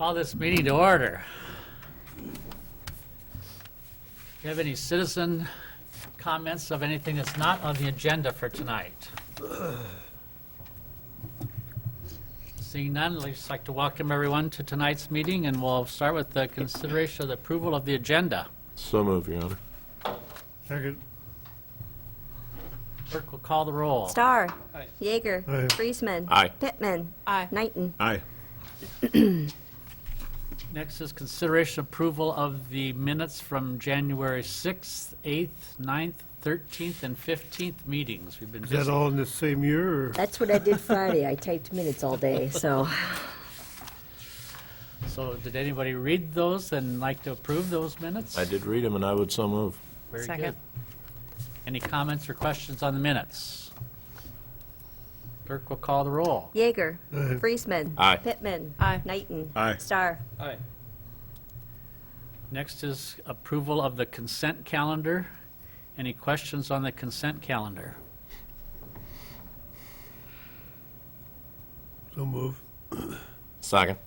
Call this meeting to order. Do you have any citizen comments of anything that's not on the agenda for tonight? Seeing none, I'd just like to welcome everyone to tonight's meeting, and we'll start with the consideration of the approval of the agenda. So move, Your Honor. Second. Clerk will call the roll. Starr. Yeager. Aye. Friesman. Aye. Pittman. Aye. Knighton. Aye. Next is consideration approval of the minutes from January 6th, 8th, 9th, 13th, and 15th meetings. We've been Is that busy. all in the same year, or? That's what I did Friday. I typed minutes all day, so. So did anybody read those and like to approve those minutes? I did read them, and I would so move. Very Second. good. Any comments or questions on the minutes? Clerk will call the roll. Yeager. Aye. Friesman. Aye. Pittman. Aye. Knighton. Aye. Starr. Next is approval of the consent calendar. Any questions on the consent calendar? So move. Second.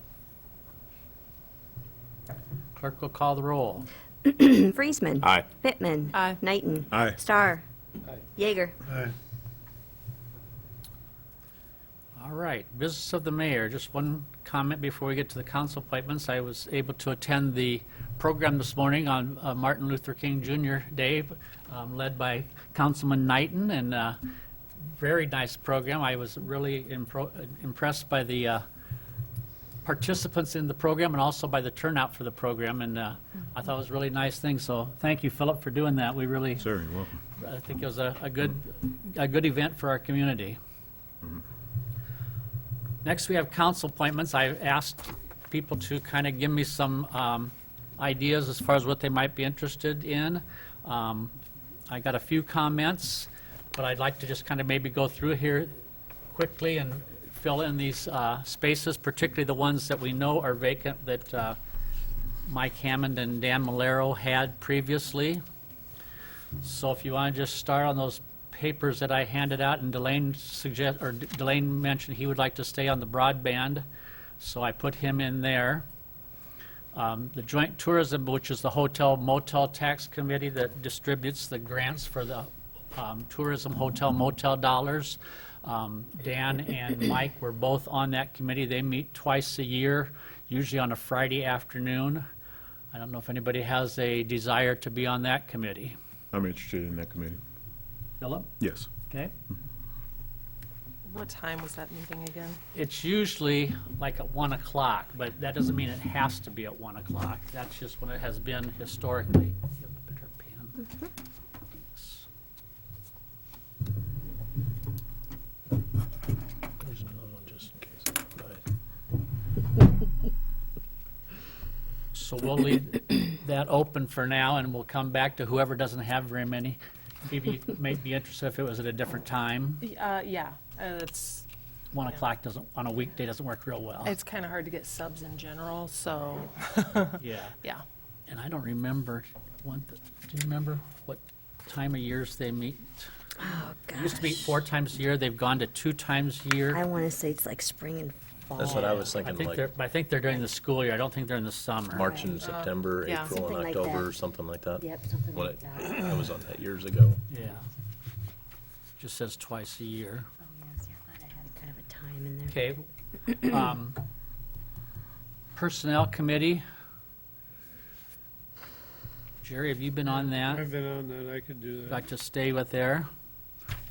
Clerk will call the roll. Friesman. Aye. Pittman. Aye. Knighton. Aye. Starr. Yeager. Aye. All right, business of the mayor. Just one comment before we get to the council appointments. I was able to attend the program this morning on Martin Luther King Jr. Day, led by Councilman Knighton, and very nice program. I was really impressed by the participants in the program and also by the turnout for the program, and I thought it was a really nice thing. So thank you, Philip, for doing that. We really, Sir, you're welcome. I think it was a good event for our community. Next, we have council appointments. I asked people to kind of give me some ideas as far as what they might be interested in. I got a few comments, but I'd like to just kind of maybe go through here quickly and fill in these spaces, particularly the ones that we know are vacant that Mike Hammond and Dan Malero had previously. So if you want to just start on those papers that I handed out, and Delane mentioned he would like to stay on the broadband, so I put him in there. The Joint Tourism, which is the hotel motel tax committee that distributes the grants for the tourism hotel motel dollars. Dan and Mike were both on that committee. They meet twice a year, usually on a Friday afternoon. I don't know if anybody has a desire to be on that committee. I'm interested in that committee. Philip? Yes. Okay. What time was that meeting again? It's usually like at 1 o'clock, but that doesn't mean it has to be at 1 o'clock. That's just when it has been historically. Give a better pen. Thanks. There's another one just in case. So we'll leave that open for now, and we'll come back to whoever doesn't have very many. Maybe you may be interested if it was at a different time. Yeah, it's 1 o'clock doesn't, on a weekday, doesn't work real well. kind of hard to get subs in general, so, Yeah. yeah. And I don't remember, do you remember what time of years they meet? Oh, It used to meet gosh. 4 times a year. They've gone to 2 times a year. I want to say it's like spring and fall. That's what I was I thinking, think like I think they're during the school year. I don't think they're in the summer. March and September, yeah. April Something and like October, that. or something like that. Yep, something When like that. I was on that years ago. Yeah. Just says twice a year. Oh, yes, yeah, I thought I had kind of a time in there. Okay. Personnel Committee. Jerry, have you been on that? I've been on that, I could do that. Like to stay with there?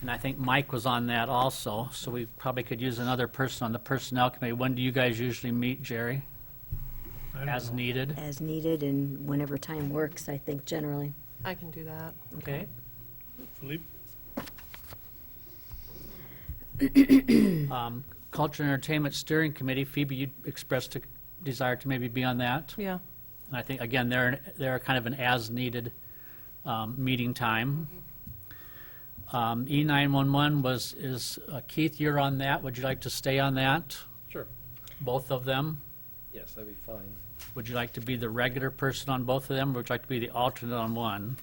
And I think Mike was on that also, so we probably could use another person on the Personnel Committee. When do you guys usually meet, Jerry? I don't As know. needed? As needed and whenever time works, I think, generally. I can do that. Okay. Philippe? Culture and Entertainment Steering Committee, Phoebe, you expressed a desire to maybe be on that. Yeah. And I think, again, they're kind of an as-needed meeting time. E911 is Keith, you're on that. Would you like to stay on that? Sure. Both of them? Yes, that'd be fine. Would you like to be the regular person on both of them, or would you like to be the alternate on one?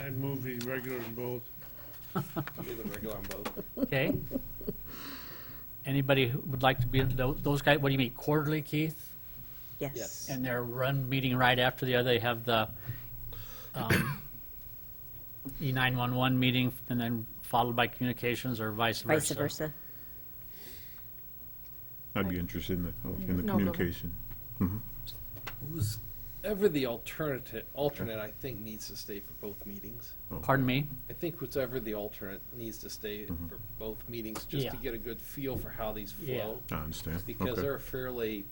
I'd move the regular in both. Do the regular on both. Okay? Anybody who would like to be, those guys, what do you mean, quarterly, Keith? Yes. Yes. And they're run meeting right after the other. They have the E911 meeting and then followed by communications or vice versa? Vice versa. I'd be interested in the No, go. communication. Who's ever the alternate, I think, needs to stay for both meetings. Pardon me? I think whoever the alternate needs to stay for both meetings, just to Yeah. get a good feel for how these Yeah. flow. I understand. Because Okay. they're fairly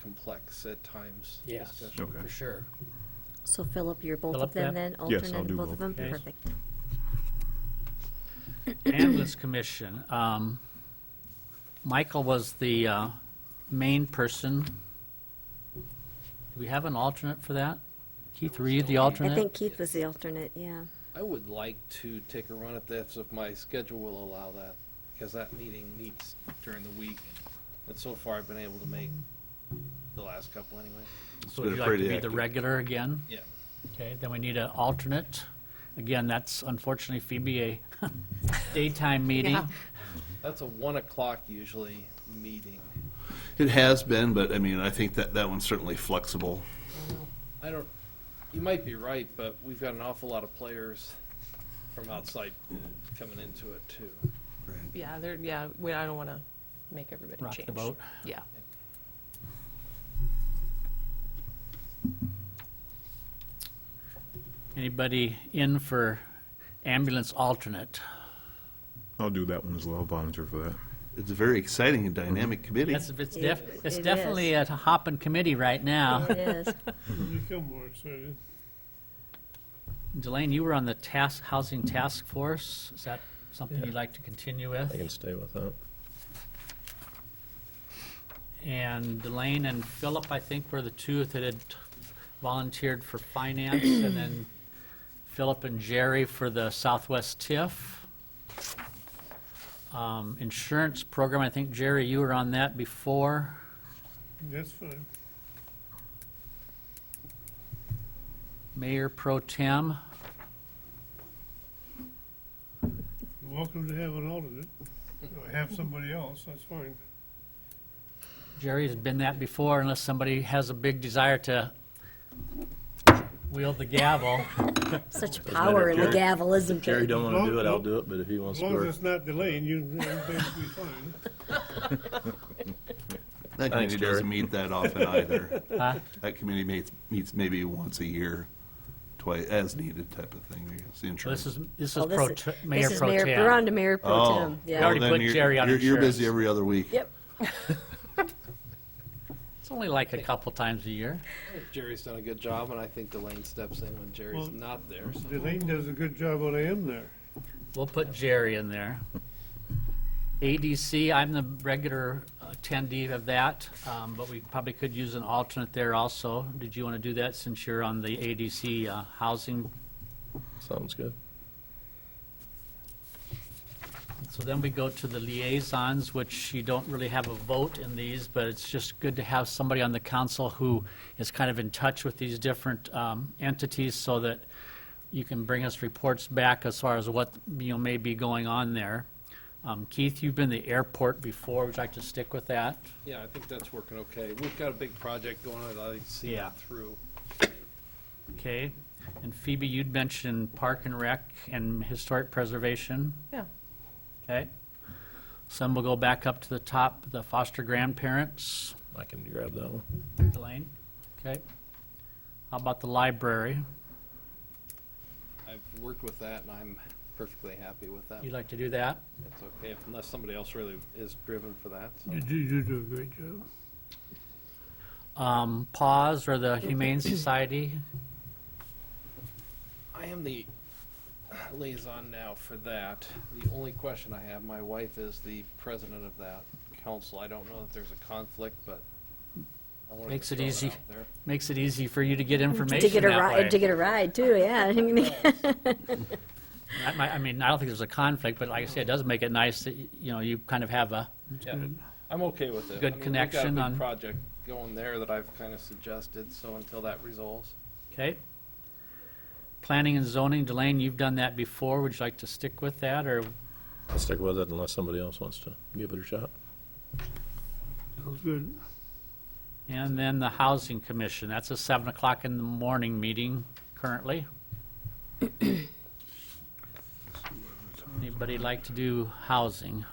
complex at times. Yes, especially. Okay. for sure. So Philip, you're both Philip, of them yeah? then? Yes, I'll Alternate do both of them? both. Okay. Perfect. Ambulance Commission. Michael was the main person. Do we have an alternate for that? Keith, were you the alternate? I think Keith was the alternate, yeah. I would like to take a run at this if my schedule will allow that, because that meeting meets during the week. But so far, I've been able to make the last couple anyway. So would you like to be the regular again? Yeah. Okay, then we need an alternate. Again, that's unfortunately Phoebe, a daytime meeting. Yeah. That's a 1 o'clock usually meeting. It has been, but I mean, I think that one's certainly flexible. You might be right, but we've got an awful lot of players from outside coming into it too. Yeah, I don't want to make everybody Rock change. the boat. Yeah. Anybody in for ambulance alternate? I'll do that one as well, volunteer for that. It's a very exciting and dynamic committee. It's It definitely a hopping committee right now. It is. You become more excited. Delane, you were on the housing task force. Is that something you'd like to continue with? I can stay with that. And Delane and Philip, I think, were the two that had volunteered for finance, and then Philip and Jerry for the Southwest TIF. Insurance program, I think, Jerry, you were on that before. That's fine. Mayor Pro Tem. You're welcome to have an alternate. Or have somebody else, that's fine. Jerry's been that before, unless somebody has a big desire to wield the gavel. Such matter power if in the Jerry- gavel, isn't Jerry there? don't want to do it, I'll do it, but if he wants As to long as work. it's not delaying, everything's be fine. That committee Jerry. doesn't meet that often either. Huh? That committee meets maybe once a year, twice, as needed type of thing. I guess, the This insurance. is Oh, Mayor this is Pro Tem. We're on to Mayor Pro Oh. Tem. We Yeah. already Then put you're- Jerry on You're busy insurance. every other week. Yep. It's only like a couple times a year. Jerry's done a good job, and I think Delane steps in when Jerry's Well, not there. So. Delane does a good job when I am there. We'll put Jerry in there. ADC, I'm the regular attendee of that, but we probably could use an alternate there also. Did you want to do that since you're on the ADC housing? Sounds good. So then we go to the liaisons, which you don't really have a vote in these, but it's just good to have somebody on the council who is kind of in touch with these different entities so that you can bring us reports back as far as what, may be going on there. Keith, you've been the airport before. Would you like to stick with that? Yeah, I think that's working okay. We've got a big project going on. I'd like to see Yeah. that through. Okay. And Phoebe, you'd mentioned Park and Rec and Historic Preservation. Yeah. Okay. Some will go back up to the top, the foster grandparents. I can grab that one. Delane? Okay. How about the library? I've worked with that, and I'm perfectly happy with that. You'd like to do that? It's okay, unless somebody else really is driven for that. So. You do a great job. PAWS or the Humane Society? I am the liaison now for that. The only question I have, my wife is the president of that council. I don't know that there's a conflict, but I wanted Makes to it throw that easy. out there. Makes it easy for you to get information To get a that ride, way. to get a ride too, yeah. I mean, I don't think there's a conflict, but like I say, it does make it nice that, you kind of have a, Yeah, I'm okay with it. Good We've connection got a on- big project going there that I've kind of suggested, so until that resolves. okay? Planning and zoning, Delane, you've done that before. Would you like to stick with that, or I'll stick with it unless somebody else wants to give it a shot. Sounds good. And then the Housing Commission, that's a 7 o'clock in the morning meeting currently. Anybody like to do housing?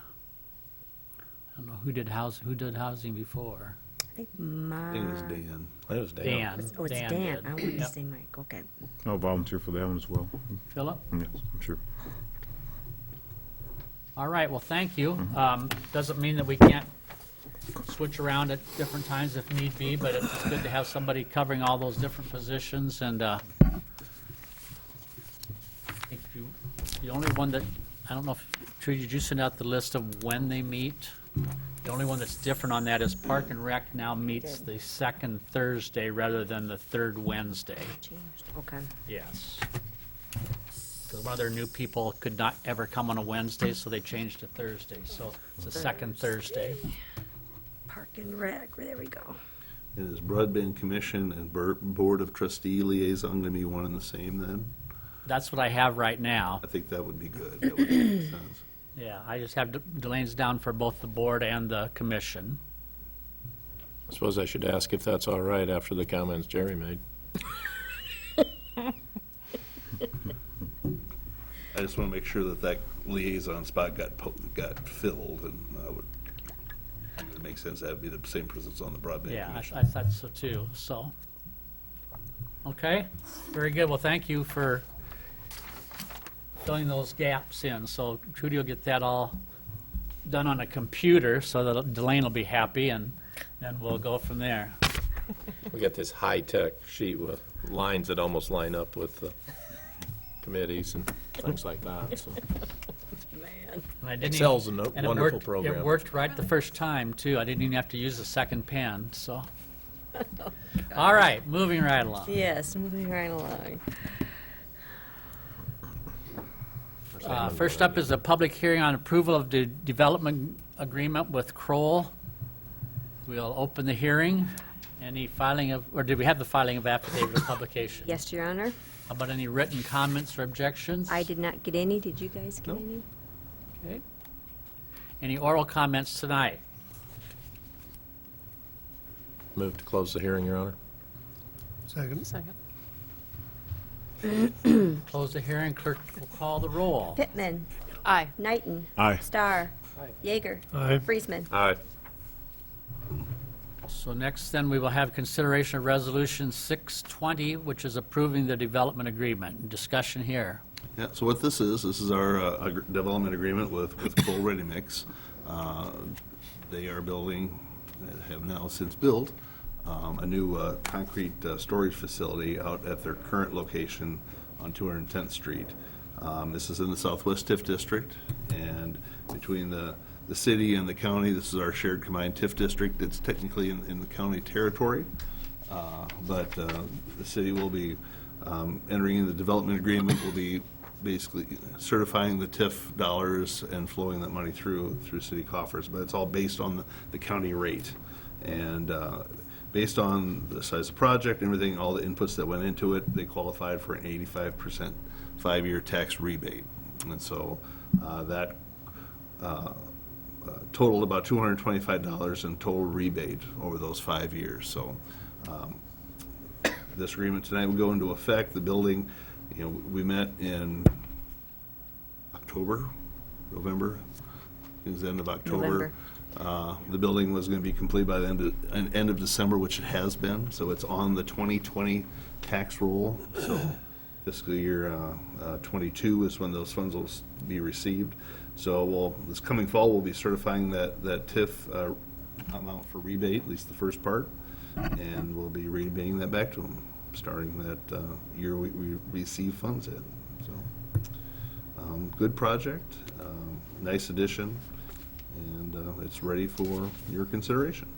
I don't know, who did housing before? I think I think it was Dan. That was Dan. Dan. Oh, it's Dan. did. I wanted to Yep. say Mike. Okay. I'll volunteer for that one as well. Philip? Yes, I'm sure. All right, well, thank you. Doesn't mean that we can't switch around at different times if need be, but it's good to have somebody covering all those different positions, and I think the only one that, I don't know if, Trudy, did you send out the list of when they meet? The only one that's different on that is Park and Rec now meets the second Thursday rather than the third Wednesday. Changed. Okay. Yes. Because one of their new people could not ever come on a Wednesday, so they changed to Thursday. So it's the second Thursday. Park and Rec. There we go. And is Broadband Commission and Board of Trustee Liaison going to be one and the same then? That's what I have right now. I think that would be good. That would make sense. Yeah, I just have Delane's down for both the board and the commission. I suppose I should ask if that's all right after the comments Jerry made. I just want to make sure that that liaison spot got filled, and it makes sense that would be the same person that's on the Broadband Yeah, Commission. I thought so too, so. Okay, very good. Well, thank you for filling those gaps in. So Trudy will get that all done on a computer so that Delane will be happy, and then we'll go from there. We got this high-tech sheet with lines that almost line up with the committees and things like that, so. And I didn't Excel's a and it wonderful worked- program. It worked right the first time, too. I didn't even have to use a second pen, so. All right, moving right along. Yes, moving right along. First up is a public hearing on approval of the development agreement with Kroll. We'll open the hearing. Any filing of, or did we have the filing of affidavit of publication? Yes, Your Honor. How about any written comments or objections? I did not get any. Did you guys get any? Okay. Any oral comments tonight? Move to close the hearing, Your Honor. Second. Second. Close the hearing. Clerk will call the roll. Pittman. Aye. Knighton. Aye. Starr. Yeager. Aye. Friesman. Aye. So next, then, we will have consideration of Resolution 620, which is approving the development agreement. Discussion here. Yeah, so what this is our development agreement with Full Ready Mix. They are building, have now since built, a new concrete storage facility out at their current location on 210th Street. This is in the Southwest TIF District, and between the city and the county, this is our shared combined TIF district. It's technically in the county territory, but the city will be entering in the development agreement, will be basically certifying the TIF dollars and flowing that money through city coffers, but it's all based on the county rate. And based on the size of the project, everything, all the inputs that went into it, they qualified for an 85% 5-year tax rebate. And so that totaled about $225 in total rebate over those 5 years. So this agreement tonight will go into effect. The building, we met in November, it was the end of October. The building was going to be complete by the end of December, which it has been, so it's on the 2020 tax roll. So fiscal year 22 is when those funds will be received. So this coming fall, we'll be certifying that TIF amount for rebate, at least the first part, and we'll be rebating that back to them, starting that year we receive funds in. So, good project, nice addition, and it's ready for your consideration.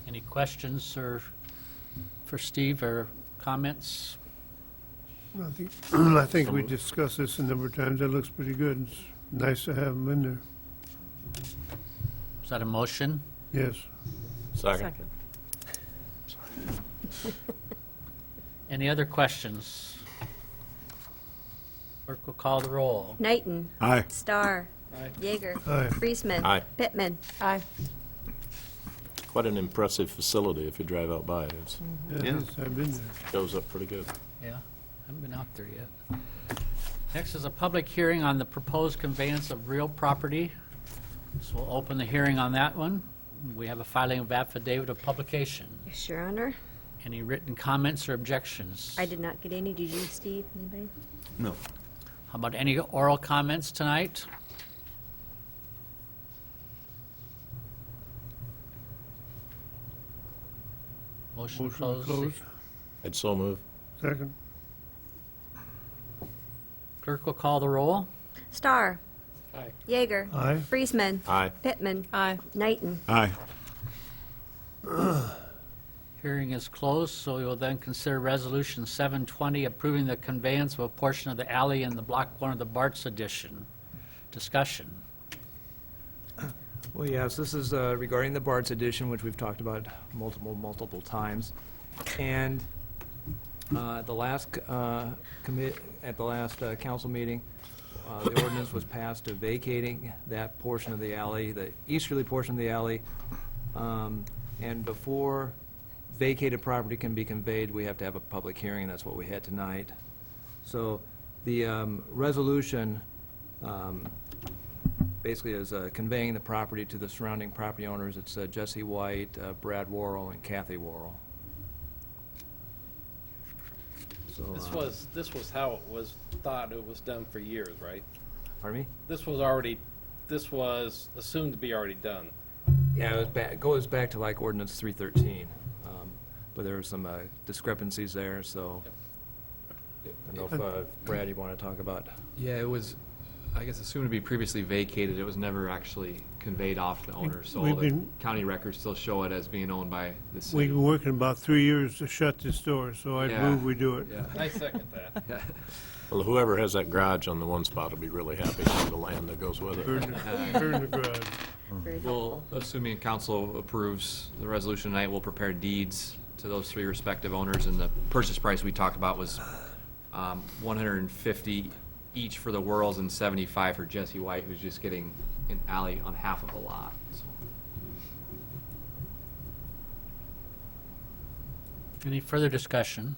Any questions for Steve or comments? I think we discussed this a number of times. It looks pretty good. It's nice to have them in there. Is that a motion? Yes. Second. Any other questions? Clerk will call the roll. Knighton. Aye. Starr. Yeager. Aye. Friesman. Aye. Pittman. Aye. Quite an impressive facility if you drive out by it. It Yeah. I've been there. goes up pretty good. Yeah, haven't been out there yet. Next is a public hearing on the proposed conveyance of real property. So we'll open the hearing on that one. We have a filing of affidavit of publication. Yes, Your Honor. Any written comments or objections? I did not get any. Did you, Steve? Anybody? No. How about any oral comments tonight? Motion Motion to closed. close. I'd so move. Second. Clerk will call the roll. Starr. Aye. Yeager. Aye. Friesman. Aye. Pittman. Aye. Knighton. Aye. Hearing is closed, so we will then consider Resolution 720, approving the conveyance of a portion of the alley in the Block 1 of the Bartz addition. Discussion. Well, yes, this is regarding the Bartz edition, which we've talked about multiple times. And at the last council meeting, the ordinance was passed to vacating that portion of the alley, the easterly portion of the alley. And before vacated property can be conveyed, we have to have a public hearing, and that's what we had tonight. So the resolution basically is conveying the property to the surrounding property owners. It's Jesse White, Brad Worrell, and Kathy Worrell. So, This was how it was thought it was done for years, right? pardon me? This was assumed to be already done. Yeah, it goes back to like ordinance 313, but there were some discrepancies there, so I don't know if Brad, you want to talk about? Yeah, it was, I guess, assumed to be previously vacated. It was never actually conveyed off to the owner, so all We've the been- county records still show it as being owned by the We've city. been working about 3 years to shut this door, so I'd Yeah. move we do it. Yeah. I second that. Well, whoever has that garage on the one spot will be really happy with the land that goes with it. Turn the garage. Very Well, helpful. assuming council approves the resolution tonight, we'll prepare deeds to those three respective owners, and the purchase price we talked about was $150 each for the Worrells and $75 for Jesse White, who's just getting an alley on half of a lot. So, Any further discussion?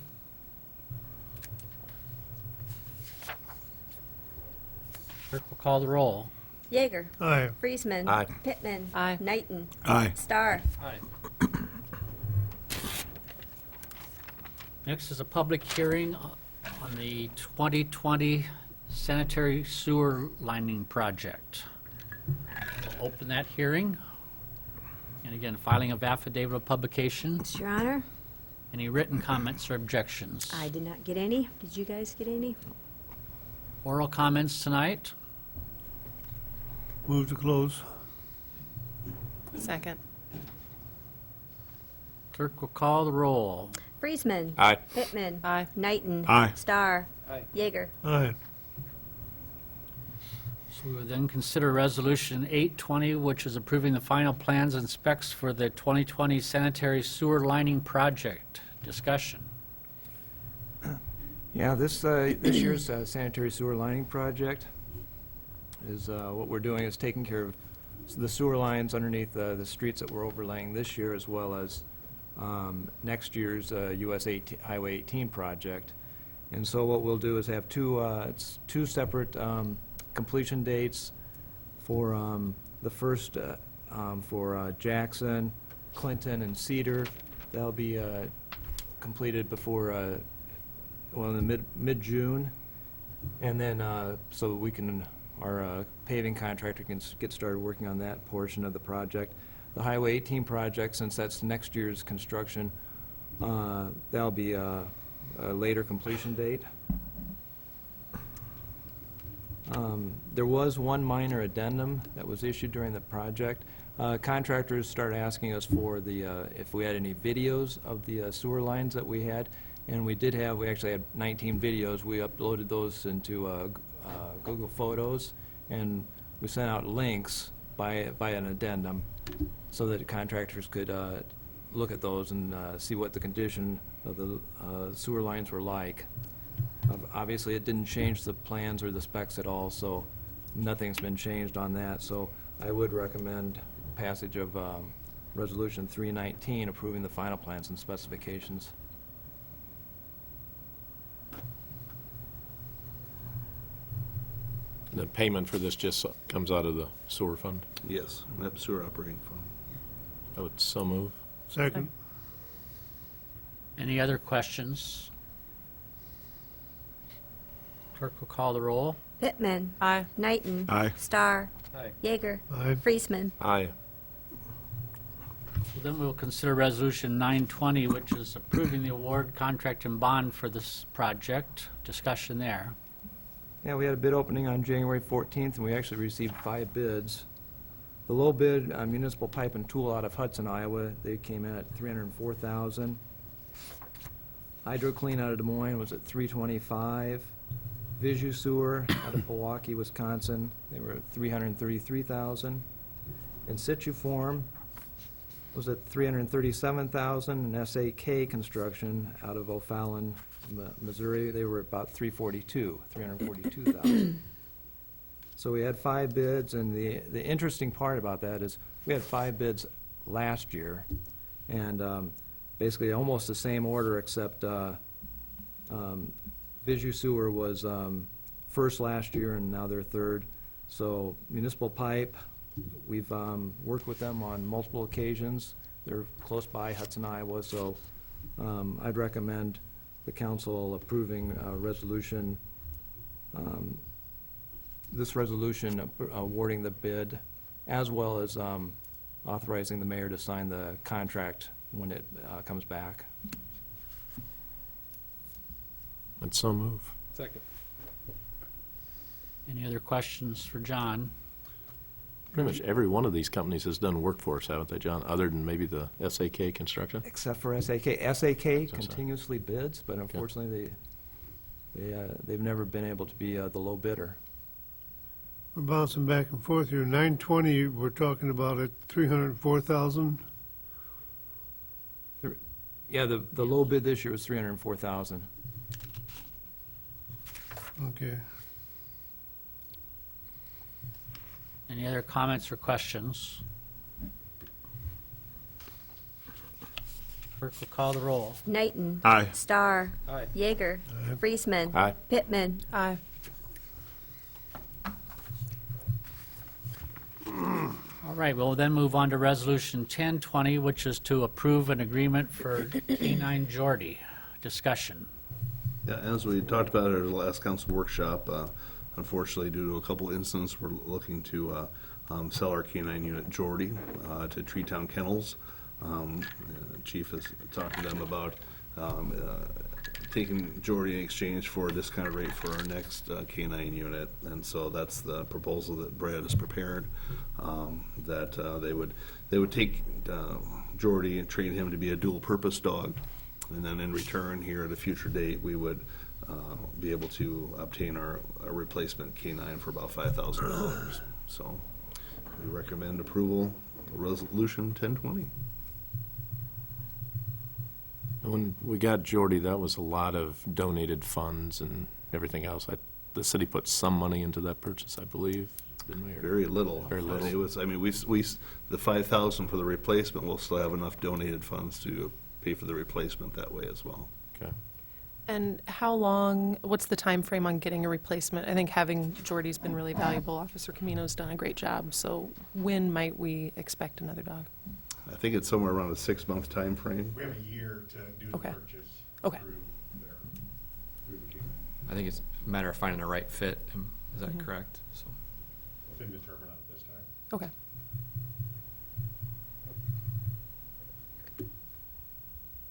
Clerk will call the roll. Yeager. Aye. Friesman. Aye. Pittman. Aye. Knighton. Aye. Starr. Aye. Next is a public hearing on the 2020 sanitary sewer lining project. We'll open that hearing. And again, filing of affidavit of publication. Yes, Your Honor. Any written comments or objections? I did not get any. Did you guys get any? Oral comments tonight? Move to close. Second. Clerk will call the roll. Friesman. Aye. Pittman. Aye. Knighton. Aye. Starr. Aye. Yeager. Aye. So we will then consider Resolution 820, which is approving the final plans and specs for the 2020 sanitary sewer lining project. Discussion. Yeah, this year's sanitary sewer lining project is, what we're doing is taking care of the sewer lines underneath the streets that we're overlaying this year, as well as next year's Highway 18 project. And so what we'll do is have two separate completion dates for the first for Jackson, Clinton, and Cedar. That'll be completed before in the mid-June, and then so we can our paving contractor can get started working on that portion of the project. The Highway 18 project, since that's next year's construction, that'll be a later completion date. There was one minor addendum that was issued during the project. Contractors started asking us for if we had any videos of the sewer lines that we had, and we did have. We actually had 19 videos. We uploaded those into Google Photos, and we sent out links by an addendum so that contractors could look at those and see what the condition of the sewer lines were like. Obviously, it didn't change the plans or the specs at all, so nothing's been changed on that, so I would recommend passage of Resolution 319, approving the final plans and specifications. The payment for this just comes out of the sewer fund? Yes, that sewer operating fund. I would so move. Second. Any other questions? Clerk will call the roll. Pittman. Aye. Knighton. Aye. Starr. Aye. Yeager. Aye. Friesman. Aye. Then we'll consider Resolution 920, which is approving the award, contract, and bond for this project. Discussion there. Yeah, we had a bid opening on January 14th, and we actually received 5 bids. The low bid, Municipal Pipe and Tool out of Hudson, Iowa, they came in at $304,000. HydroClean out of Des Moines was at $325,000. Visu Sewer out of Milwaukee, Wisconsin, they were at $333,000. In Situ Form was at $337,000, and SAK Construction out of O'Fallon, Missouri, they were about $342,000. So we had 5 bids, and the interesting part about that is we had 5 bids last year, and basically almost the same order, except Visu Sewer was first last year, and now they're third. So Municipal Pipe, we've worked with them on multiple occasions. They're close by Hudson, Iowa, so I'd recommend the council approving resolution, this resolution awarding the bid, as well as authorizing the mayor to sign the contract when it comes back. I'd so move. Second. Any other questions for John? Pretty much every one of these companies has done work for us, haven't they, John, other than maybe the SAK Construction? Except for SAK. SAK continuously bids, but unfortunately, they've never been able to be the low bidder. We're bouncing back and forth here. 920, we're talking about at 304,000. Yeah, the low bid this year was $304,000. Okay. Any other comments or questions? Clerk will call the roll. Knighton. Aye. Starr. Aye. Yeager. Friesman. Aye. Pittman. Aye. All right, we'll then move on to Resolution 1020, which is to approve an agreement for K-9 Geordie. Discussion. Yeah, as we talked about at our last council workshop, unfortunately, due to a couple incidents, we're looking to sell our K-9 unit Geordie to Treetown Kennels. Chief has talked to them about taking Geordie in exchange for a discounted rate for our next K-9 unit, and so that's the proposal that Brad has prepared. That they would take Geordie and train him to be a dual-purpose dog, and then in return, here at a future date, we would be able to obtain our replacement K-9 for about $5,000. So we recommend approval of Resolution 1020. When we got Geordie, that was a lot of donated funds and everything else. The city put some money into that purchase, I believe, didn't we? Or- Very little. Very little. And it was, I mean, we the $5,000 for the replacement, we'll still have enough donated funds to pay for the replacement that way as well. Okay. And how long, what's the time frame on getting a replacement? I think having Geordie's been really valuable. Officer Camino's done a great job. So when might we expect another dog? I think it's somewhere around a 6-month time frame. We have a year to do the Okay. purchase. Okay. Through the K-9. I think it's a matter of finding the right fit. Is that correct? So. Couldn't determine it this time. Okay.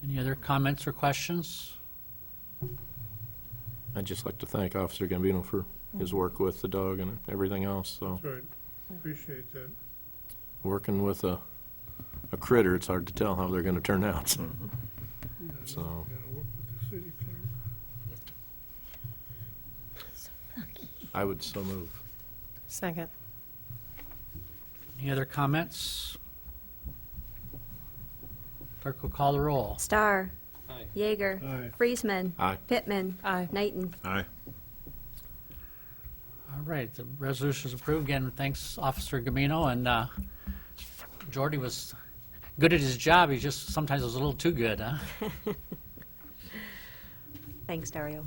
Any other comments or questions? I'd just like to thank Officer Gambino for his work with the dog and everything else, so. That's right. Appreciate that. Working with a critter, it's hard to tell how they're gonna turn out, so. Yeah, So- Gotta work with the city clerk. I would so move. Second. Any other comments? Clerk will call the roll. Starr. Aye. Yeager. Aye. Friesman. Aye. Pittman. Aye. Knighton. Aye. All right, the resolution is approved. Again, thanks, Officer Gamino, and Jordy was good at his job, he just sometimes was a little too good, huh? Thanks, Dario.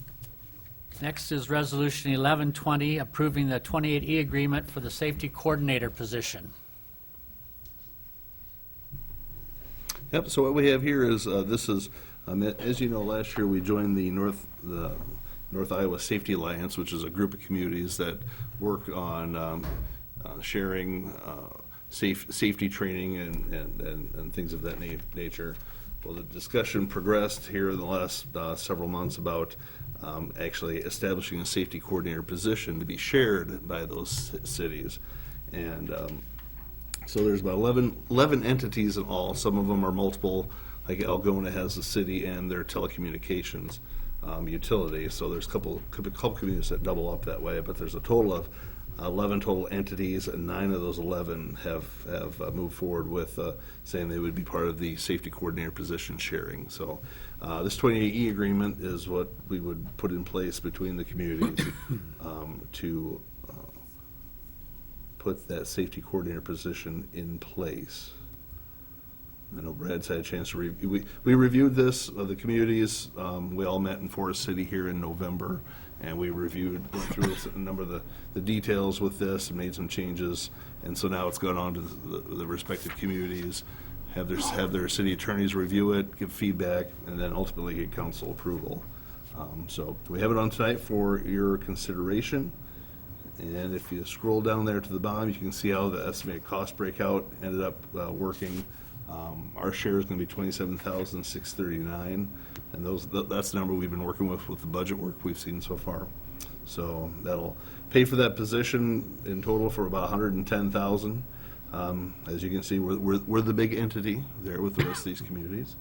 Next is Resolution 1120, approving the 28E agreement for the safety coordinator position. Yep, so what we have here is, this is, as you know, last year we joined the North Iowa Safety Alliance, which is a group of communities that work on sharing safety training and things of that nature. Well, the discussion progressed here in the last several months about actually establishing a safety coordinator position to be shared by those cities. And so there's about 11 entities in all. Some of them are multiple, like Algona has the city and their telecommunications utility. So there's a couple communities that double up that way, but there's a total of 11 total entities, and 9 of those 11 have moved forward with saying they would be part of the safety coordinator position sharing. So this 28E agreement is what we would put in place between the communities to put that safety coordinator position in place. I know Brad's had a chance to review. We reviewed this, the communities. We all met in Forest City here in November, and we went through a number of the details with this and made some changes. And so now it's gone on to the respective communities, have their city attorneys review it, give feedback, and then ultimately get council approval. So we have it on tonight for your consideration. And if you scroll down there to the bottom, you can see how the estimated cost breakout ended up working. Our share is going to be $27,639, and that's the number we've been working with the budget work we've seen so far. So that'll pay for that position in total for about $110,000. As you can see, we're the big entity there with the rest of these communities.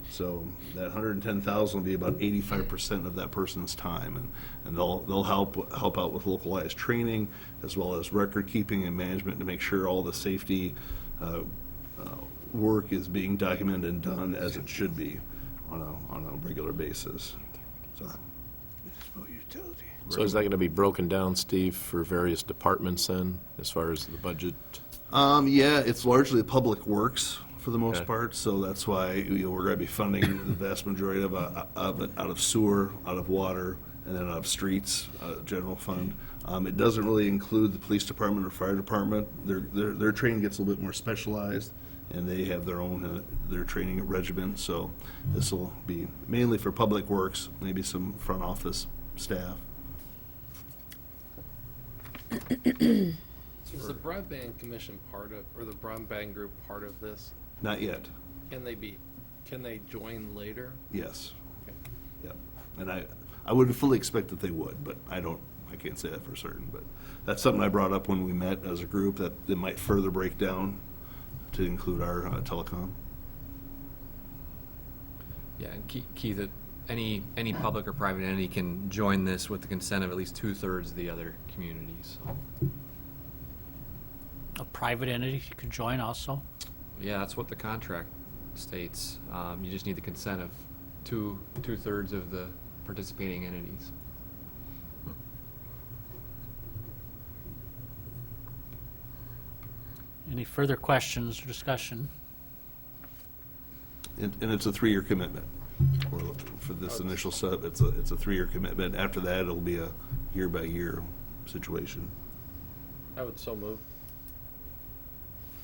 So that $110,000 will be about 85% of that person's time, and they'll help out with localized training as well as record keeping and management to make sure all the safety work is being documented and done as it should be on a regular basis. So is that going to be broken down, Steve, for various departments then, as far as the budget? Yeah, it's largely public works for the most Okay. part, so that's why we're going to be funding the vast majority of it out of sewer, out of water, and then out of streets, general fund. It doesn't really include the police department or fire department. Their training gets a little bit more specialized, and they have their own their training regiment. So this will be mainly for public works, maybe some front office staff. Is the broadband commission part of, or the broadband group part of this? Not yet. Can they join later? Yes. Okay. Yep. And I would fully expect that they would, but I can't say that for certain. But that's something I brought up when we met as a group, that it might further break down to include our telecom. Yeah, and key that any public or private entity can join this with the consent of at least 2/3 of the other communities. So, A private entity could join also. yeah, that's what the contract states. You just need the consent of two-thirds of the participating entities. Any further questions or discussion? And it's a 3-year commitment for this initial sub. It's a 3-year commitment. After that, it'll be a year-by-year situation. I would so move.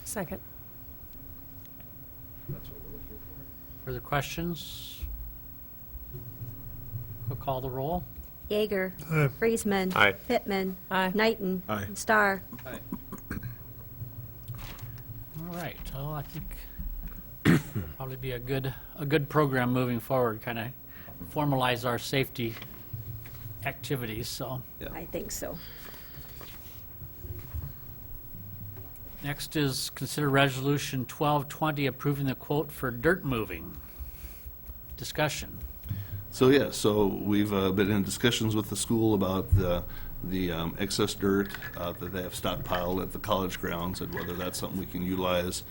Second. That's what we're looking for. Further questions? We'll call the roll. Yeager. Aye. Friesman. Aye. Pittman. Aye. Knighton. Aye. Starr. Aye. All right, well, I think probably be a good program moving forward, kind of formalize our safety activities, so. I think so. Next is consider resolution 1220 approving the quote for dirt moving. Discussion. So yeah, so we've been in discussions with the school about the excess dirt that they have stockpiled at the college grounds, and whether that's something we can utilize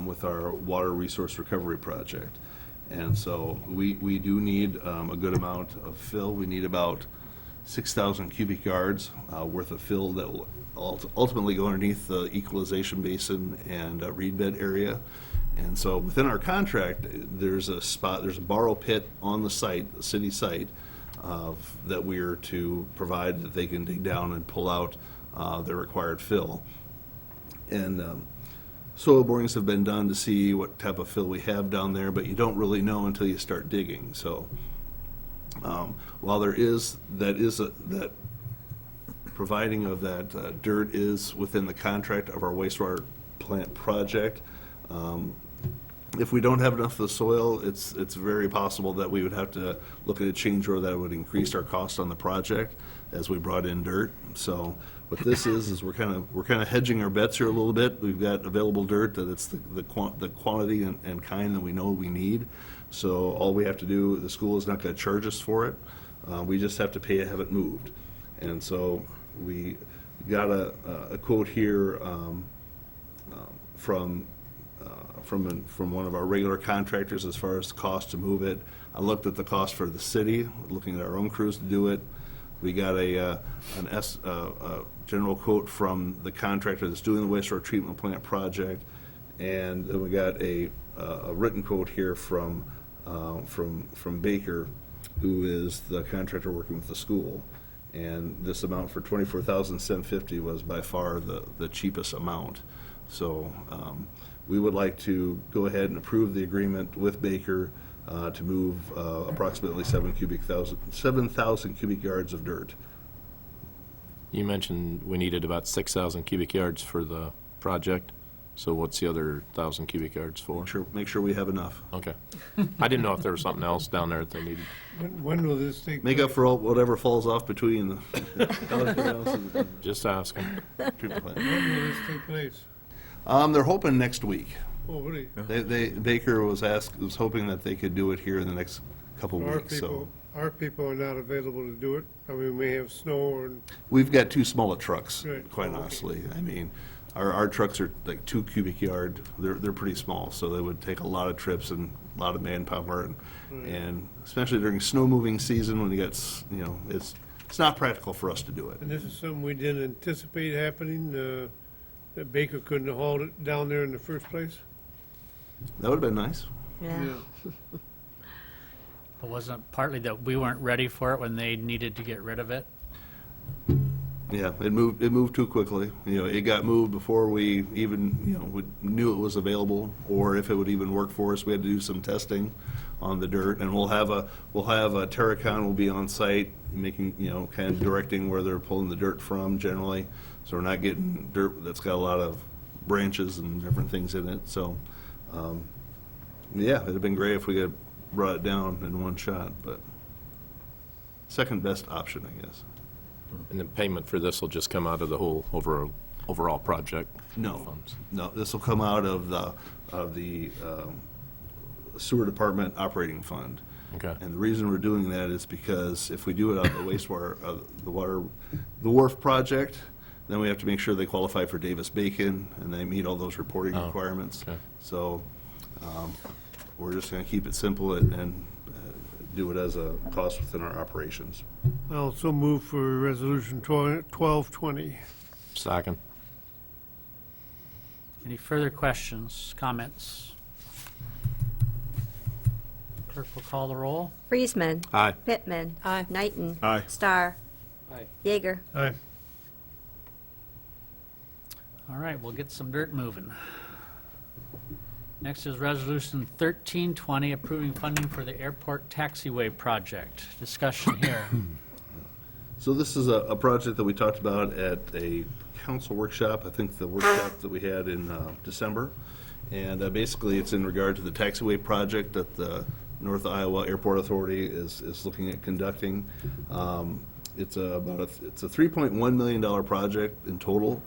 with our water resource recovery project. And so we do need a good amount of fill. We need about 6,000 cubic yards worth of fill that will ultimately go underneath the equalization basin and reed bed area. And so within our contract, there's a borrow pit on the site, the city site, that we're to provide that they can dig down and pull out the required fill. And soil borings have been done to see what type of fill we have down there, but you don't really know until you start digging. So while that providing of that dirt is within the contract of our wastewater plant project, if we don't have enough of the soil, it's very possible that we would have to look at a change order that would increase our cost on the project as we brought in dirt. So what this is we're kind of hedging our bets here a little bit. We've got available dirt that it's the quantity and kind that we know we need. So all we have to do, the school is not going to charge us for it. We just have to pay to have it moved. And so we got a quote here from one of our regular contractors as far as the cost to move it. I looked at the cost for the city, looking at our own crews to do it. We got a general quote from the contractor that's doing the wastewater treatment plant project, and then we got a written quote here from Baker, who is the contractor working with the school. And this amount for $24,750 was by far the cheapest amount. So we would like to go ahead and approve the agreement with Baker to move approximately 7,000 cubic yards of dirt. You mentioned we needed about 6,000 cubic yards for the project, so what's the other 1,000 cubic yards for? Make sure we have enough. Okay. I didn't know if there was something else down there that they needed. When will this take place? Make up for whatever falls off between the Just asking. treatment plant. When will this take place? They're hoping next week. Oh, really? Baker was hoping that they could do it here in the next couple Our weeks. So people, our people are not available to do it. I mean, we may have snow or, we've got two smaller trucks, Right. quite Okay. honestly. I mean, our trucks are like 2 cubic yard. They're pretty small, so they would take a lot of trips and a lot of manpower, and especially during snow moving season when you get it's not practical for us to do it. and this is something we didn't anticipate happening, that Baker couldn't have hauled it down there in the first place? That would have been nice. Yeah. But wasn't it partly that we weren't ready for it when they needed to get rid of it? Yeah, it moved too quickly. It got moved before we even, knew it was available, or if it would even work for us. We had to do some testing on the dirt, and we'll have a Terracon will be on site, making, kind of directing where they're pulling the dirt from generally, so we're not getting dirt that's got a lot of branches and different things in it. So, yeah, it'd have been great if we could brought it down in one shot, but second best option, I guess. And the payment for this will just come out of the whole overall project? No, funds? no, this will come out of the sewer department operating fund. Okay. And the reason we're doing that is because if we do it out of the wastewater, the wharf project, then we have to make sure they qualify for Davis-Bacon, and they meet all those reporting Oh, requirements. okay. So, we're just gonna keep it simple and do it as a cost within our operations. I also move for Resolution 1220. Second. Any further questions, comments? Clerk will call the roll. Friesman. Aye. Pittman. Aye. Knighton. Aye. Starr. Aye. Yeager. Aye. All right, we'll get some dirt moving. Next is Resolution 1320, approving funding for the airport taxiway project. Discussion here. So this is a project that we talked about at a council workshop, I think the workshop that we had in December. And basically, it's in regard to the taxiway project that the North Iowa Airport Authority is looking at conducting. It's a $3.1 million project in total.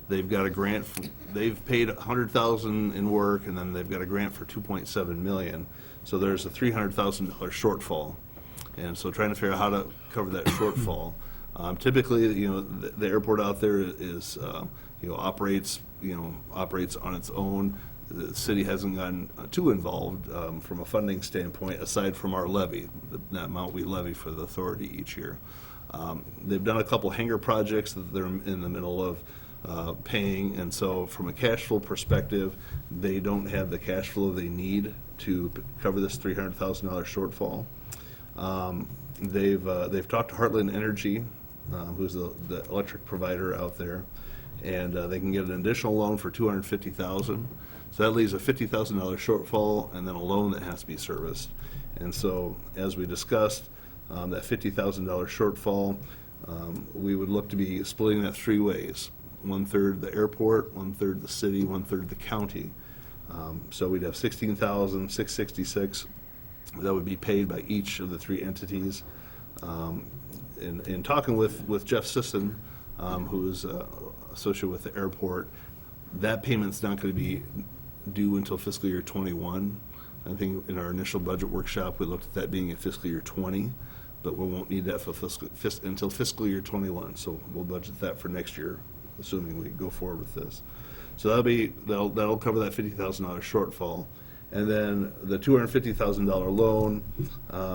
They've got a grant, they've paid $100,000 in work, and then they've got a grant for $2.7 million. So there's a $300,000 shortfall. And so trying to figure out how to cover that shortfall. Typically, the airport out there is, operates on its own. The city hasn't gotten too involved from a funding standpoint, aside from our levy, the amount we levy for the authority each year. They've done a couple hangar projects that they're in the middle of paying, and so from a cash flow perspective, they don't have the cash flow they need to cover this $300,000 shortfall. They've talked to Heartland Energy, who's the electric provider out there, and they can get an additional loan for $250,000. So that leaves a $50,000 shortfall and then a loan that has to be serviced. And so, as we discussed, that $50,000 shortfall, we would look to be splitting that three ways: 1/3 the airport, 1/3 the city, 1/3 the county. So we'd have $16,666 that would be paid by each of the three entities. In talking with Jeff Sisson, who is associated with the airport, that payment's not going to be due until fiscal year '21. I think in our initial budget workshop, we looked at that being in fiscal year '20, but we won't need that for until fiscal year '21. So we'll budget that for next year, assuming we go forward with this. So that'll cover that $50,000 shortfall. And then the $250,000 loan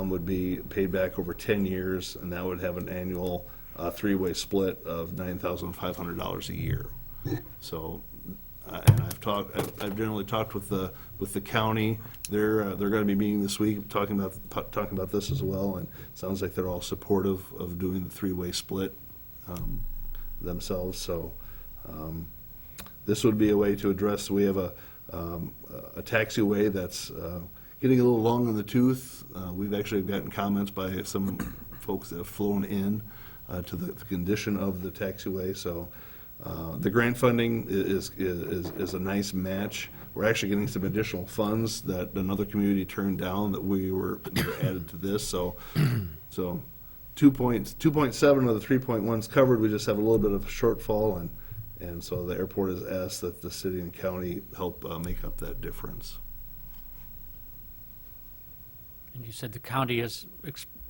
would be paid back over 10 years, and that would have an annual three-way split of $9,500 a year. So, and I've generally talked with the county. They're going to be meeting this week, talking about this as well, and it sounds like they're all supportive of doing the three-way split themselves. So, this would be a way to address. We have a taxiway that's getting a little long in the tooth. We've actually gotten comments by some folks that have flown in to the condition of the taxiway. So the grant funding is a nice match. We're actually getting some additional funds that another community turned down that were added to this. So 2.7 of the 3.1 is covered. We just have a little bit of a shortfall, and so the airport has asked that the city and county help make up that difference. And you said the county has,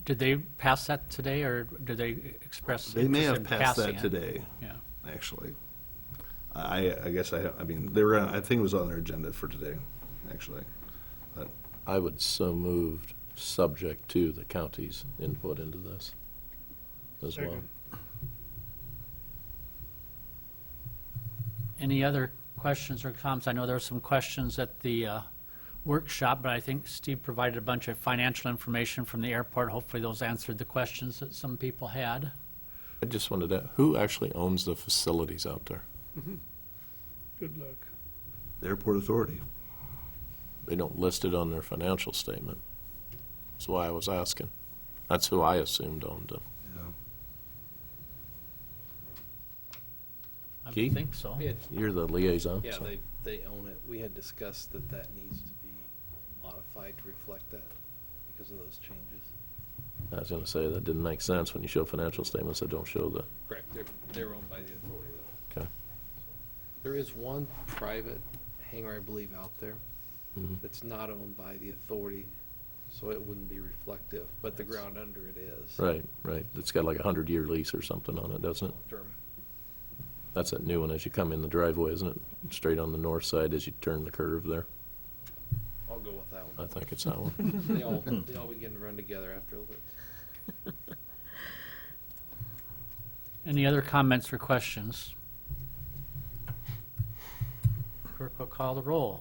did they pass that today, or did they express They may interest have in passed passing that it? today, Yeah. actually. I guess I mean, they were, I think it was on their agenda for today, actually. But I would so moved, subject to the county's input into this as well. Second. Any other questions or comments? I know there were some questions at the workshop, but I think Steve provided a bunch of financial information from the airport. Hopefully those answered the questions that some people had. I just wanted to, who actually owns the facilities out there? Good luck. the airport authority. They don't list it on their financial statement. That's why I was asking. That's who I assumed owned them. I Keith? would think so. We had- You're the liaison. Yeah, so- they own it. We had discussed that needs to be modified to reflect that because of those changes. I was gonna say, that didn't make sense when you show financial statements that don't show the, Correct. They're owned by the authority, though. okay. There is one private hangar, I believe, out there Mhm. that's not owned by the authority, so it wouldn't be reflective, but the ground under it is. Right, right. It's got like a 100-year lease or something on it, doesn't it? Term. That's that new one as you come in the driveway, isn't it? Straight on the north side as you turn the curve there. I'll go with that I one. think it's that one. They all begin to run together after a little bit. Any other comments or questions? Clerk will call the roll.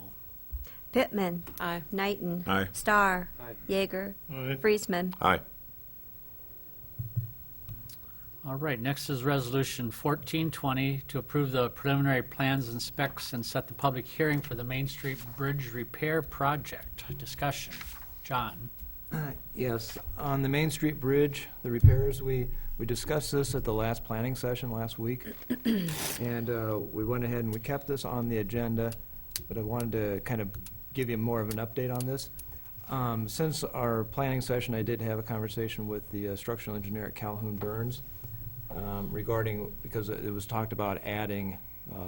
Pittman. Aye. Knighton. Aye. Starr. Aye. Yeager. Aye. Friesman. Aye. All right, next is Resolution 1420 to approve the preliminary plans and specs and set the public hearing for the Main Street Bridge Repair Project. Discussion. John? Yes, on the Main Street Bridge, the repairs, we discussed this at the last planning session last week, and we went ahead and we kept this on the agenda, but I wanted to kind of give you more of an update on this. Since our planning session, I did have a conversation with the structural engineer at Calhoun Burns regarding, because it was talked about adding,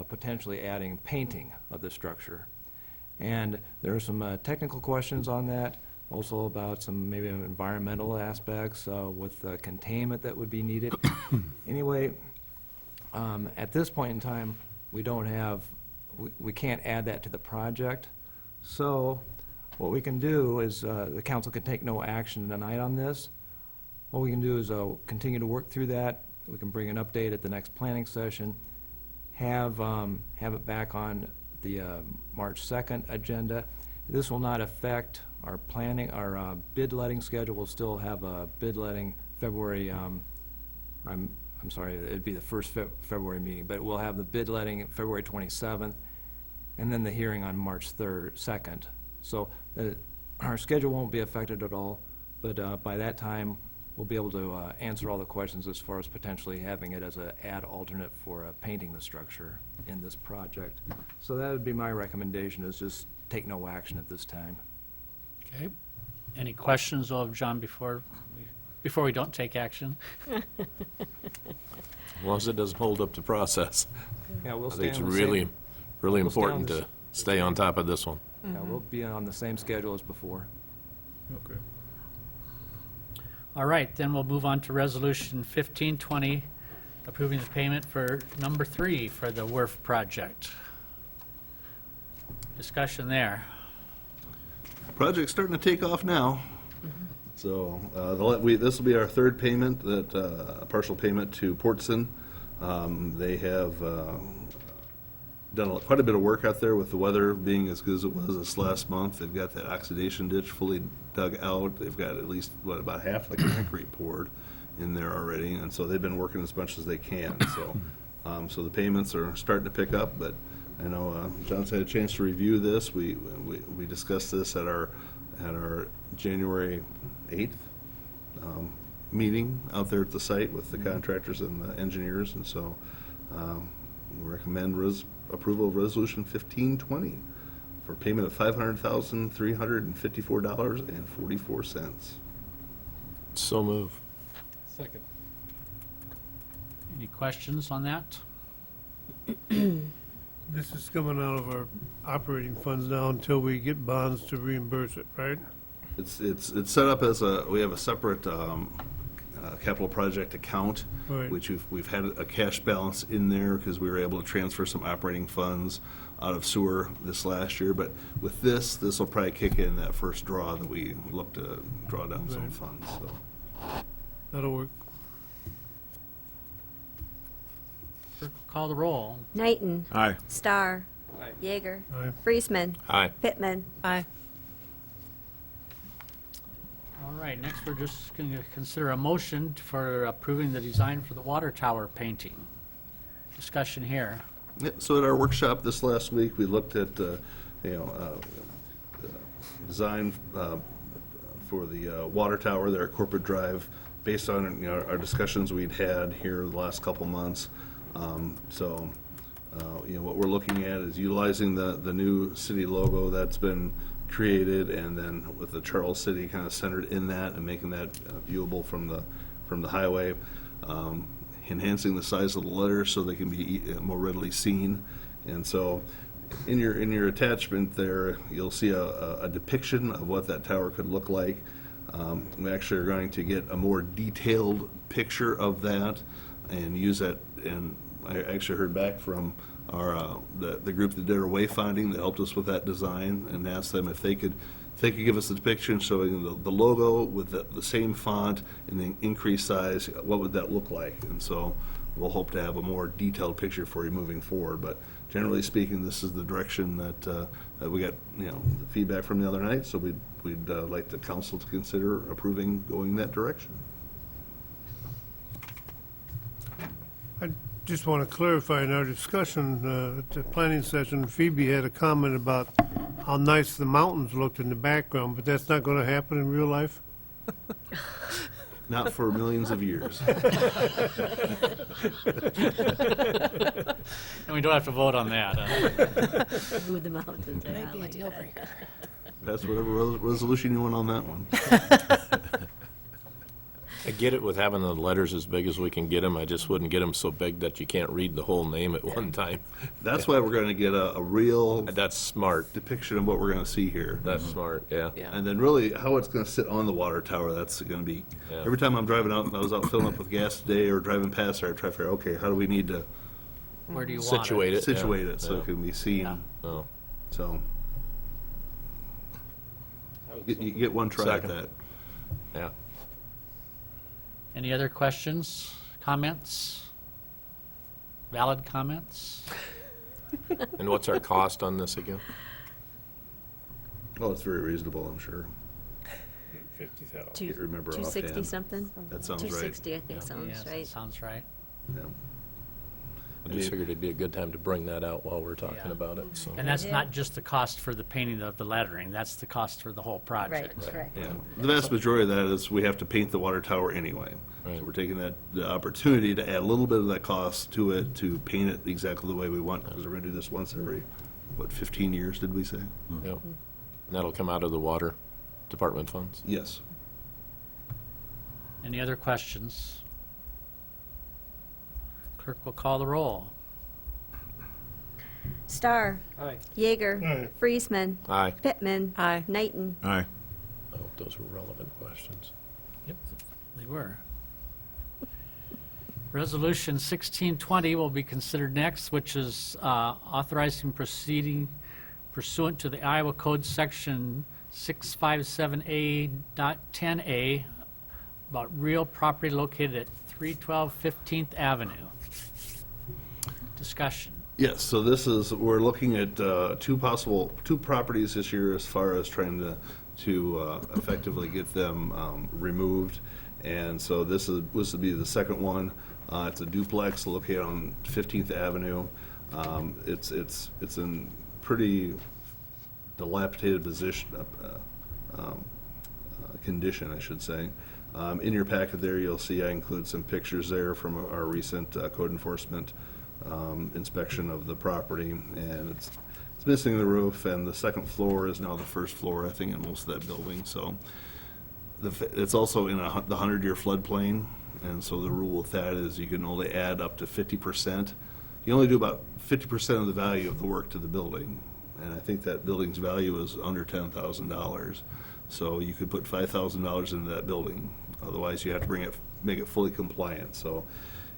potentially adding painting of the structure. And there are some technical questions on that, also about some maybe environmental aspects with containment that would be needed. Anyway, at this point in time, we don't have, we can't add that to the project. So what we can do is the council can take no action tonight on this. what we can do is continue to work through that. We can bring an update at the next planning session, have it back on the March 2nd agenda. This will not affect our planning, our bid letting schedule. We'll still have a bid letting February, I'm sorry, it'd be the first February meeting, but we'll have the bid letting February 27th, and then the hearing on March 2nd. So our schedule won't be affected at all, but by that time, we'll be able to answer all the questions as far as potentially having it as an ad alternate for painting the structure in this project. So that would be my recommendation, is just take no action at this time. Okay. Any questions of John before we don't take action? As long as it doesn't hold up the process. Yeah, we'll I stay think it's on the really, same, really we'll stay on important this- to stay on top of this one. yeah, we'll be on the same schedule as before. Okay. All right, then we'll move on to Resolution 1520, approving the payment for number 3 for the WRF project. Discussion there. Project's starting to take off now. So this will be our third payment, a partial payment to Portson. They have done quite a bit of work out there with the weather being as good as it was this last month. They've got that oxidation ditch fully dug out. They've got at least, about half the concrete poured in there already, and so they've been working as much as they can. So the payments are starting to pick up, but I know John's had a chance to review this. We discussed this at our January 8th meeting out there at the site with the contractors and the engineers, and so we recommend approval of Resolution 1520 for payment of $500,354.44. So move. Second. Any questions on that? This is coming out of our operating funds now until we get bonds to reimburse it, right? It's set up as we have a separate capital project account, Right. which we've had a cash balance in there because we were able to transfer some operating funds out of sewer this last year. But with this will probably kick in that first draw that we look to draw down some Right. funds, so. That'll work. Clerk will call the roll. Knighton. Aye. Starr. Aye. Yeager. Aye. Friesman. Aye. Pittman. Aye. All right, next we're just going to consider a motion for approving the design for the water tower painting. Discussion here. Yeah, so at our workshop this last week, we looked at, design for the water tower there at Corporate Drive, based on, our discussions we'd had here the last couple months. What we're looking at is utilizing the new city logo that's been created, and then with the Charles City kind of centered in that and making that viewable from the highway. Enhancing the size of the letters so they can be more readily seen. And so in your attachment there, you'll see a depiction of what that tower could look like. We actually are going to get a more detailed picture of that and use that. And I actually heard back from our the group that did our wayfinding that helped us with that design, and asked them if they could give us the depiction showing the logo with the same font and the increased size. What would that look like? And so we'll hope to have a more detailed picture for you moving forward. But generally speaking, this is the direction that we got, the feedback from the other night. So we'd like the council to consider approving going that direction. I just want to clarify, in our discussion at the planning session, Phoebe had a comment about how nice the mountains looked in the background, but that's not going to happen in real life? Not for millions of years. And we don't have to vote on that. Move the mountains. Might be a deal breaker. That's whatever resolution you want on that one. I get it with having the letters as big as we can get them. I just wouldn't get them so big that you can't read the whole name at one time. That's why we're going to get a real That's smart. depiction of what we're going to see here. That's smart, yeah. Yeah. And then really how it's going to sit on the water tower, that's going to be, Yeah. every time I'm driving out, I was out filling up with gas today or driving past there, I try to figure, okay, how do we need to Where do you want it? Situate it. yeah. situate it so Yeah. it can be seen? Yeah. Oh. So, you get one try at Second. that. Yeah. Any other questions, comments? Valid comments? And what's our cost on this again? Oh, it's very reasonable, I'm sure. 50,000. Can't remember 260 offhand. something? That sounds right. 260, I think sounds Yes, that right. sounds right. Yeah. I just figured it'd be a good time to bring that out while we're talking Yeah. about it, so. And that's not just the cost for the painting of the lettering, that's the cost for the whole Right, project. correct. Yeah, the vast majority of that is we have to paint the water tower anyway. Right. So we're taking the opportunity to add a little bit of that cost to it, to paint it exactly the way we want, because we're gonna do this once every, 15 years, did we say? Yep. And that'll come out of the water department funds? Yes. Any other questions? Clerk will call the roll. Starr. Aye. Yeager. Aye. Friesman. Aye. Pittman. Aye. Knighton. Aye. I hope those were relevant questions. Yep, they were. Resolution 1620 will be considered next, which is authorizing proceeding pursuant to the Iowa Code Section 657A.10A about real property located at 312 15th Avenue. Discussion. Yes, so this is, we're looking at two properties this year as far as trying to effectively get them removed. And so this would be the second one. It's a duplex located on 15th Avenue. It's in pretty dilapidated condition, I should say. In your packet there, you'll see I include some pictures there from our recent code enforcement inspection of the property, and it's missing the roof, and the second floor is now the first floor, I think, in most of that building. So it's also in the 100-year floodplain, and so the rule with that is you can only add up to 50%. You only do about 50% of the value of the work to the building, and I think that building's value is under $10,000. So you could put $5,000 into that building. Otherwise, you have to make it fully compliant. So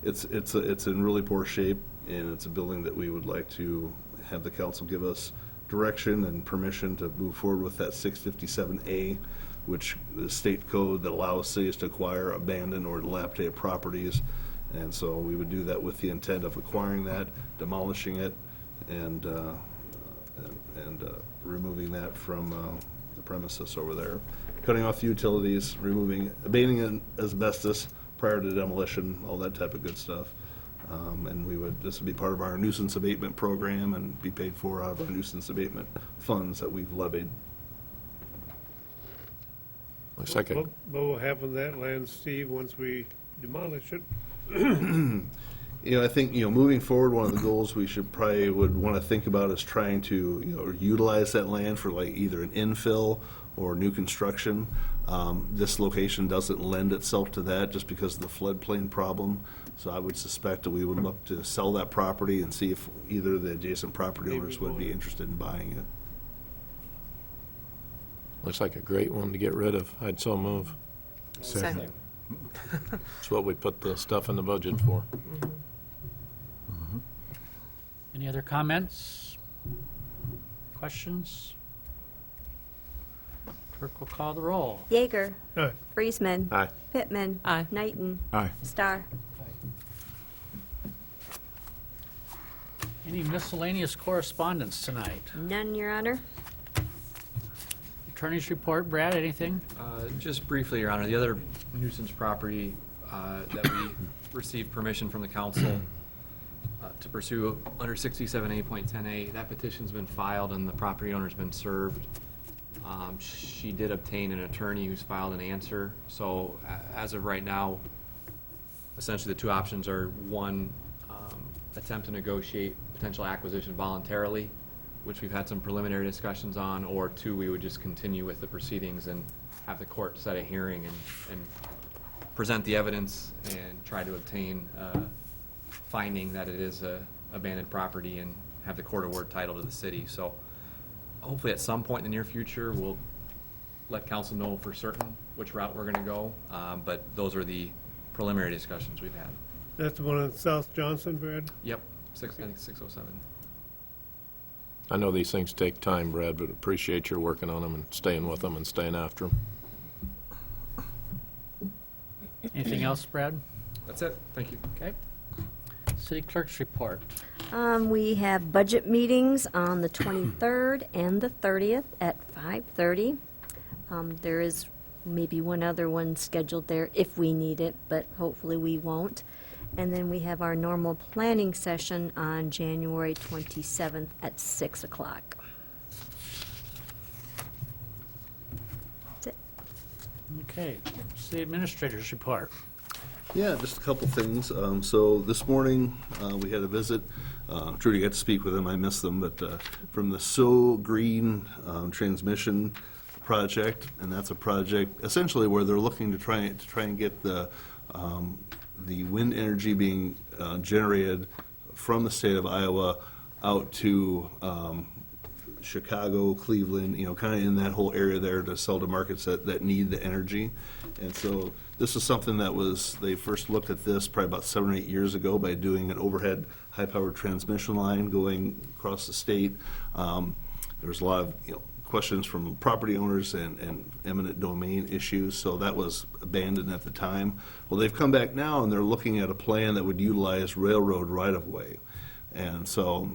it's in really poor shape, and it's a building that we would like to have the council give us direction and permission to move forward with that 657A, which is state code that allows cities to acquire abandoned or dilapidated properties. And so we would do that with the intent of acquiring that, demolishing it, and removing that from the premises over there. Cutting off the utilities, abandoning asbestos prior to demolition, all that type of good stuff. And this would be part of our nuisance abatement program and be paid for out of our nuisance abatement funds that we've levied. My second, What will happen to that land, Steve, once we demolish it? I think, moving forward, one of the goals we would want to think about is trying to, utilize that land for like either an infill or new construction. This location doesn't lend itself to that just because of the floodplain problem. So I would suspect that we would look to sell that property and see if either of the adjacent property owners would be interested in buying it. looks like a great one to get rid of. I'd so move. Second. It's what we put the stuff in the budget for. Any other comments? Questions? Clerk will call the roll. Yeager. Aye. Friesman. Aye. Pittman. Aye. Knighton. Aye. Starr. Any miscellaneous correspondence tonight? None, Your Honor. Attorney's report, Brad, anything? Just briefly, Your Honor, the other nuisance property that we received permission from the council to pursue under 67A.10A, that petition's been filed and the property owner's been served. She did obtain an attorney who's filed an answer. So as of right now, essentially the two options are, one, attempt to negotiate potential acquisition voluntarily, which we've had some preliminary discussions on, or two, we would just continue with the proceedings and have the court set a hearing and present the evidence and try to obtain finding that it is a abandoned property and have the court award title to the city. So hopefully at some point in the near future, we'll let council know for certain which route we're gonna go, but those are the preliminary discussions we've had. That's the one on South Johnson, Brad? Yep, I think 607. I know these things take time, Brad, but appreciate your working on them and staying with them and staying after them. Anything else, Brad? That's it. Thank you. Okay. City clerk's report. We have budget meetings on the 23rd and the 30th at 5:30. There is maybe one other one scheduled there if we need it, but hopefully we won't. And then we have our normal planning session on January 27th at 6 o'clock. That's it. Okay. City administrator's report. Yeah, just a couple things. So this morning, we had a visit. Trudy got to speak with them. I missed them, but from the So Green transmission project, and that's a project essentially where they're looking to try and get the wind energy being generated from the state of Iowa out to Chicago, Cleveland, kind of in that whole area there to sell to markets that need the energy. And so this is something they first looked at this probably about 7 or 8 years ago by doing an overhead high-powered transmission line going across the state. There was a lot of, questions from property owners and eminent domain issues, so that was abandoned at the time. Well, they've come back now and they're looking at a plan that would utilize railroad right-of-way. And so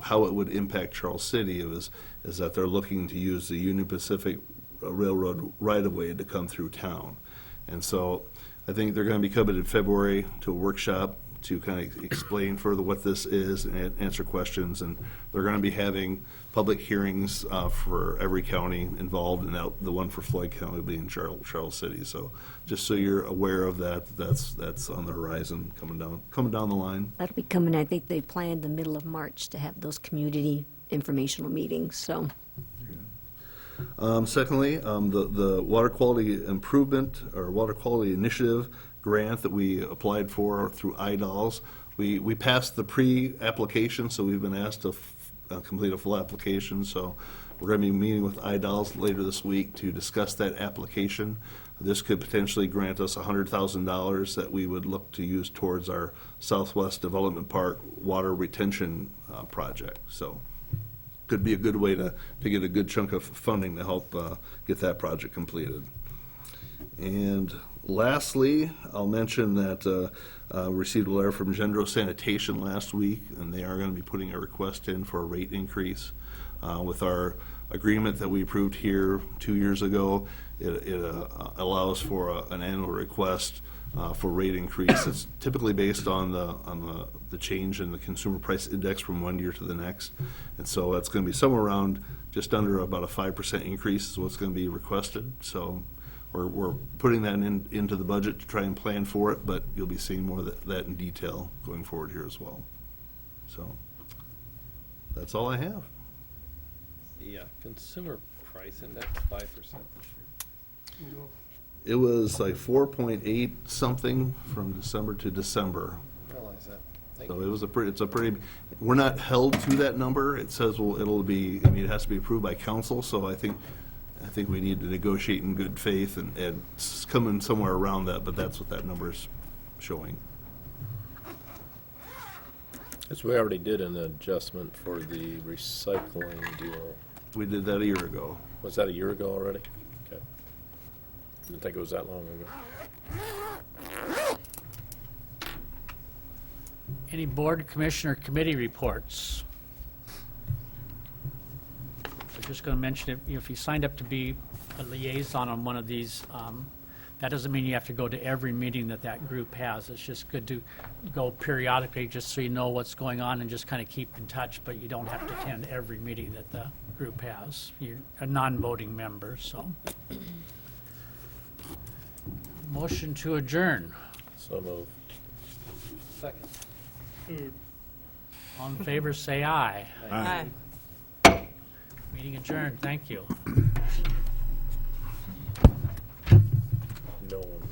how it would impact Charles City is that they're looking to use the Union Pacific Railroad right-of-way to come through town. And so I think they're going to be coming in February to a workshop to kind of explain further what this is and answer questions. And they're going to be having public hearings for every county involved, and the one for Floyd County will be in Charles City. So just so you're aware of that, that's on the horizon coming down the line. That'll be coming, I think they planned the middle of March to have those community informational meetings, so. Secondly, the water quality improvement or water quality initiative grant that we applied for through IDALS, we passed the pre-application, so we've been asked to complete a full application. So we're going to be meeting with IDALS later this week to discuss that application. This could potentially grant us $100,000 that we would look to use towards our Southwest Development Park water retention project. So could be a good way to get a good chunk of funding to help get that project completed. And lastly, I'll mention that received a letter from Gendro Sanitation last week, and they are going to be putting a request in for a rate increase. With our agreement that we approved here 2 years ago, it allows for an annual request for rate increase. It's typically based on the change in the consumer price index from one year to the next. And so that's going to be somewhere around just under about a 5% increase is what's going to be requested. So we're putting that into the budget to try and plan for it, but you'll be seeing more of that in detail going forward here as well. So that's all I have. The consumer price index, 5% this year. It was like 4.8 something from December to December. Realize that. Thank So you. it was it's a pretty, we're not held to that number. It says, well, it has to be approved by council, so I think we need to negotiate in good faith and come in somewhere around that, but that's what that number is showing. As we already did an adjustment for the recycling deal. We did that a year ago. Was that a year ago already? Okay. Didn't think it was that long ago. Any board, commissioner, committee reports? I'm just going to mention, if you signed up to be a liaison on one of these, that doesn't mean you have to go to every meeting that group has. It's just good to go periodically, just so you know what's going on and just kind of keep in touch, but you don't have to attend every meeting that the group has. You're a non-voting member, so. Motion to adjourn. So move. Second. All in favor, say aye. Aye. Meeting adjourned. Thank you. No one.